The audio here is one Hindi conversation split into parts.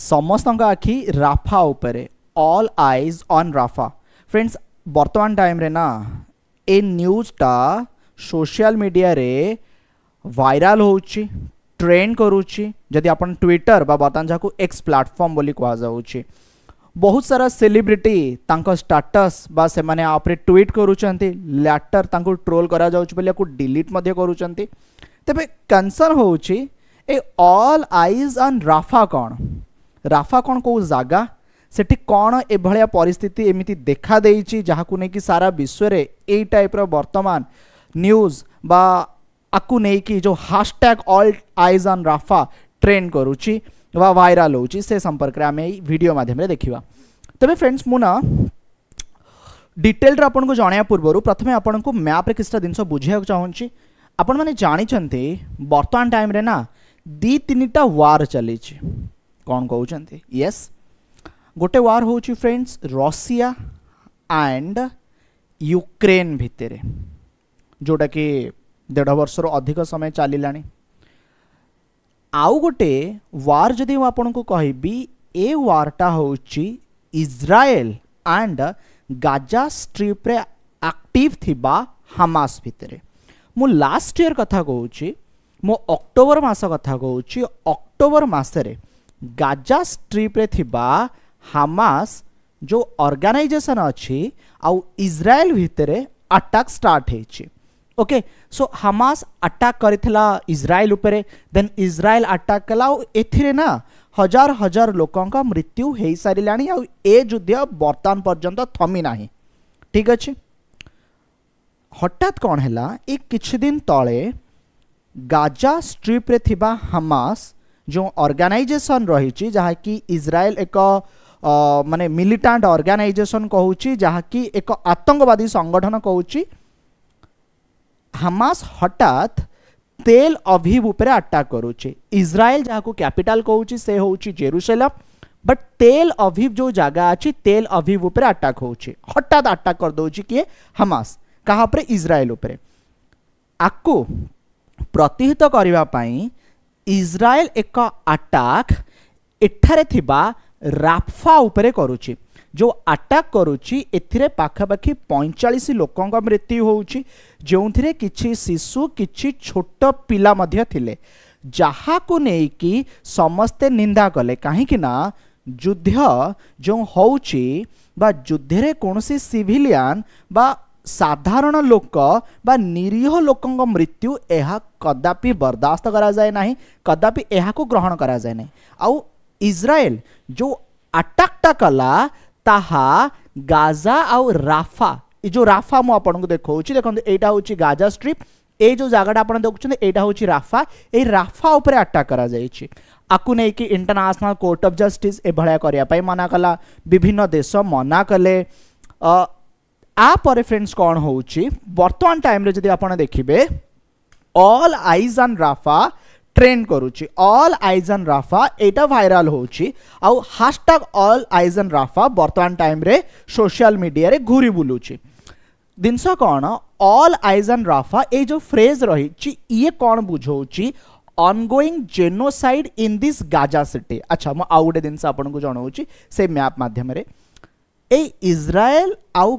समस्त आखि राफा उपरे all eyes on Rafah. Friends वर्तमान टाइम रे ना ए न्यूज़टा सोशल मीडिया रे वायरल होउची ट्रेंड करूची। जदि अपन ट्विटर बा बर्तमान जहाँ एक्स प्लेटफॉर्म बोली कहा जाउची बहुत सारा सेलिब्रिटी तांको स्टेटस बा से माने आपरे ट्वीट करूचंती लेटर तांको ट्रोल करा जाउची बोली को डिलीट मध्ये करूचंती। तबे कंसर्न होउची ए ऑल आईज ऑन राफा कौन राफा कौन को जागा सेठी कौन ए भलिया परिस्थिति एमिति देखा देइची जहाँ को नेकी सारा विश्व रे ए टाइप रो वर्तमान न्यूज़ बा आकु नेकी जो hashtag all eyes on Rafah trend करूची वा वायरल होची से संपर्क रे आमे वीडियो माध्यम रे देखिबा। तबे फ्रेंड्स मुना डिटेल रे आपन को जानिया पूर्वरु प्रथमे आपन को मैप रे किछटा दिनस बुझिया चाहूची। आपण माने जानि छन्ते वर्तमान टाइम रे ना दी तीनटा वार चली छी कौन कहउछन्ते यस गोटे वार होची फ्रेंड्स रशिया एंड यूक्रेन भितरे जोटा कि 1.5 वर्ष अधिक समय चलिलानी। आउ गोटे वार जदि मु आपन को कहबी ए वारटा होची इज्राएल एंड गाजा स्ट्रिप रे एक्टिव थिबा हमास भितरे। मु लास्ट ईयर कथा कहूची मो अक्टोबर मास कथा कहूची अक्टोबर मासरे गाजा स्ट्रिप रे थिबा हमास जो ऑर्गेनाइजेशन अच्छी आउ इज्राएल भितरे अटैक स्टार्ट हेची। ओके सो हमास अटैक करिथिला इज्राएल उपरे देन इज्राएल अटैक कला एथिरे ना हजार हजार लोकों का मृत्यु हेई सारिलानी आउ ए युद्ध वर्तमान पर्यंत थमी नाही। ठीक अछि हठात कौन हैला एक किछ दिन तले गाजा स्ट्रिप रे थिबा हमास जो ऑर्गेनाइजेशन रही जहाँ कि इज्राएल एक माने मिलिटेंट ऑर्गेनाइजेशन कहूची जहाँ कि एक आतंकवादी संगठन कहूची हमास हठात तेल अवीव उपरे अटैक करूची। इज्राएल जहाँ को कैपिटल कहूची से होची जेरूशलेम बट तेल अवीव जो जगह अच्छी तेल अवीव उपरे अटैक होची हठात अटैक कर दोची किए हमास कहाँ पर इज्राएल उपरे आकु प्रतिहित करबा पई इज्राएल एक अटैक एठारे थिबा राफा उपरे करूची जो अटैक करूची एथिरे पाखापाखि 45 लोकों का मृत्यु होउची जोंथिरे किछि शिशु किछि छोट पिला मध्य थिले जहा को नै कि समस्ते निंदा कले कहीं कि ना युद्ध जो होउची बा युद्ध रे कोनोसी सिविलियन बा साधारण लोक बा निरीह लोकों मृत्यु एहा कदापि बर्दाश्त करा जाए नहीं कदापि एहा को ग्रहण करा जाए नहीं। आउ इज्राएल जो अटैकटा कला ताहा गाजा आउ राफा जो राफा मु आपन को देखौची देखंतु एटा होची गाजा स्ट्रिप ए जो जगहटा आपन देखुछन एटा होची राफा ए राफा ऊपर अटैक करा जायछि आकु नै कि इंटरनेशनल कोर्ट ऑफ जस्टिस ए भळया करिया पई मना कला विभिन्न देश मना कले। आ पर फ्रेंड्स कौन होउची वर्तमान टाइम रे जदि आपन देखिबे all eyes on Rafah trend करूची ऑल आईज ऑन राफा एटा वायरल होची आउ hashtag all eyes on Rafah वर्तमान टाइम रे सोशल मीडिया रे घूरी बुलुची। दिनस कौन ऑल आईज ऑन राफा ए जो फ्रेज रही ये कौन बुझौची ongoing genocide in this Gaza city. अच्छा मु आउ गोटे दिनस आपन को जणाउची से मैप माध्यम रे ए इज्राएल आउ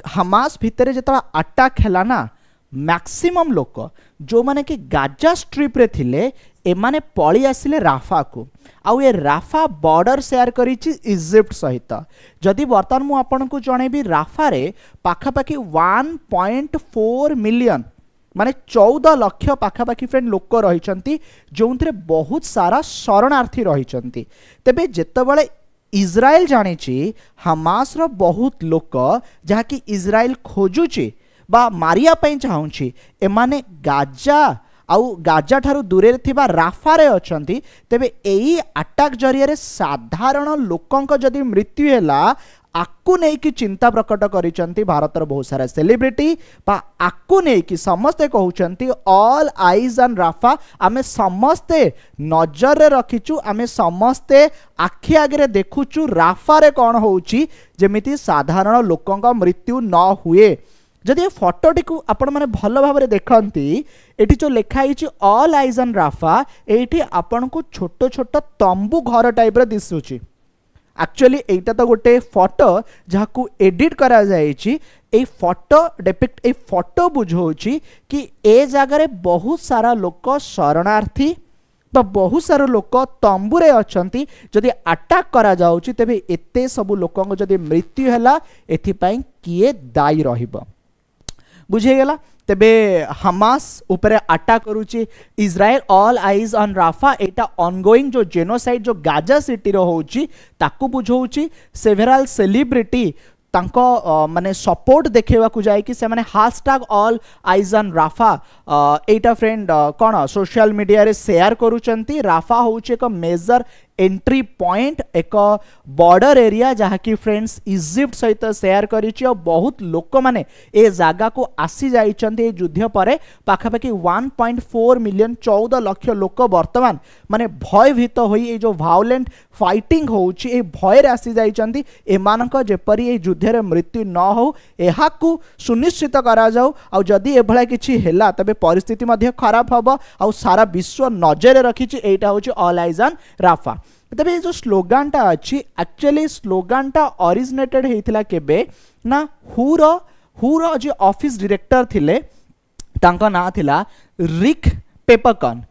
हमास भितरे जतरा अटैक हैला ना मैक्सिमम लोक जो माने कि गाजा स्ट्रिप रे थिले ए माने पळी आसिले राफा को आउ ए राफा बॉर्डर शेयर करिछि इजिप्ट सहित। जदि वर्तमान मु आपन को जणेबी राफा रे पाखापाखि 1.4 मिलियन माने 14 लाख पाखापाखि फ्रेंड लोक रहिचंती जोंथरे बहुत सारा शरणार्थी रहिचंती। तेबे जेतबेले इज्राएल जानिछि हमास रो बहुत लोक जहा कि इज्राएल खोजुछि बा मारिया पई चाहूछि एमाने गाजा आउ गाजा ठारू दूरे थिबा राफा रे अछंती तेबे एई अटैक जरिया रे साधारण लोकंक जदि मृत्यु हैला आकु नै कि चिंता प्रकट करिसंती भारतर बहुत सारा सेलिब्रिटी बा आकु नै कि समस्ते कहउचंती ऑल आईज ऑन राफा आमे समस्ते नजर रे रखिचु आमे समस्ते आखि आगे रे देखुचु राफा रे कोन होउची जेमिति साधारण लोकंक मृत्यु न हुए जदि फोटोटी को आपण माने भल भाव देखती एटी जो लिखाई ऑल आइज ऑन राफा एटी आपण को छोट छोट तंबू घर टाइप दिशुची एक्चुअली एटा तो गोटे फोटो जहाँ को एडिट करा जायछि ए फोटो डिपिक्ट ए फोटो बुझौछि कि ए जगह बहुत सारा लोक शरणार्थी बहुत सारा लोक तंबुरे अछंती जदि अटैक करा जाउछि तेबे एते सब लोकंग जदि मृत्यु हैला एथिपाई किए दायी रहिबो बुझेगला तेबे हमास ऊपर अटैक करूची Israel all eyes on Rafah एटा ऑनगोइंग जो जेनोसाइड जो गाजा सिटी रो होची ताकू बुझौची सेवेरल सेलिब्रिटी तांको माने सपोर्ट देखेवा को जाए कि से माने hashtag all eyes on Rafah एटा फ्रेंड कोन सोशल मीडिया रे शेयर करूचंती राफा होची एक मेजर एंट्री पॉइंट एक बॉर्डर एरिया जहाँ कि फ्रेंड्स इजिप्ट सहित शेयर करिछि और बहुत लोक माने ए जागा को आसी जाइछन्ते ए युद्ध पर पाखापाखि 1.4 मिलियन 14 लाख लोक वर्तमान माने भयभीत होई ए जो वायलेंट फाइटिंग होउछि ए भय रे आसी जाइछन्ती एमानक जेपरि ए युद्ध रे मृत्यु न हो एहाकू सुनिश्चित करा जाऊ और जदि एभला किछि हेला तबे परिस्थिति मध्ये खराब हबो और सारा विश्व नजर रखिछि एटा होछि ऑल आइज ऑन राफा तबे जो स्लोगान टा अच्छी एक्चुअली स्लोगान टा ओरिजिनेटेड हेतिला केबे ना हुरो जो ऑफिस डायरेक्टर थिले तांका ना थिला रिक पेपरकन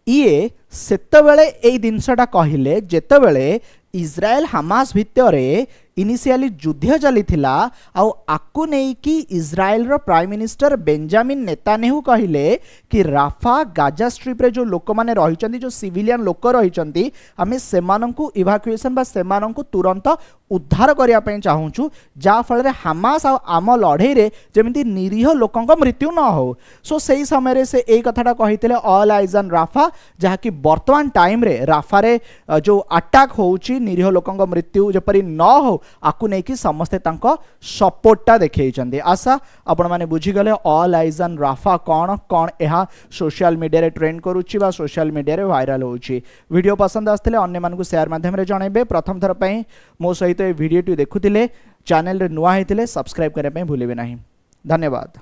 ये सेतबेले ए जिनसटा कहिले जेतबेले इजराइल हमास भितरे इनिशियली युद्ध चलीथिला आउ आकु नहीं कि इजराइल रो प्राइम मिनिस्टर बेंजामिन नेतान्याहू कहिले कि राफा गाजा स्ट्रिप रे जो लोक माने रहिचंती जो सिविलियन लोक रहिचंती आमे सेमानंकु इवाक्युएशन बा सेमानंकु तुरंत उद्धार करिया पई चाहूछु जा फल रे हमास आ आम लड़ाई रे जेमिति निरीह लोकंक मृत्यु न हो सो सेही समय रे से एई कथाटा कहितले ऑल आइज ऑन राफा जहा कि वर्तमान टाइम रे राफा रे जो अटैक होउची निरीह लोकंक मृत्यु जेपरि न हो आकु नहीं कि समस्ते तांको सपोर्टटा देखैचंदी आशा आपण माने बुझी गले ऑल आइज ऑन राफा कोन कोन एहा सोशल मीडिया रे ट्रेंड करूची बा सोशल मीडिया रे वायरल होउची वीडियो पसंद आस्तले अन्य मानकु शेयर माध्यम रे जणाइबे प्रथम थर पई मो सहित ए वीडियो टी देखुतिले चैनल रे नुआ हेतिले सब्सक्राइब करे पई भूलिबे नाही धन्यवाद।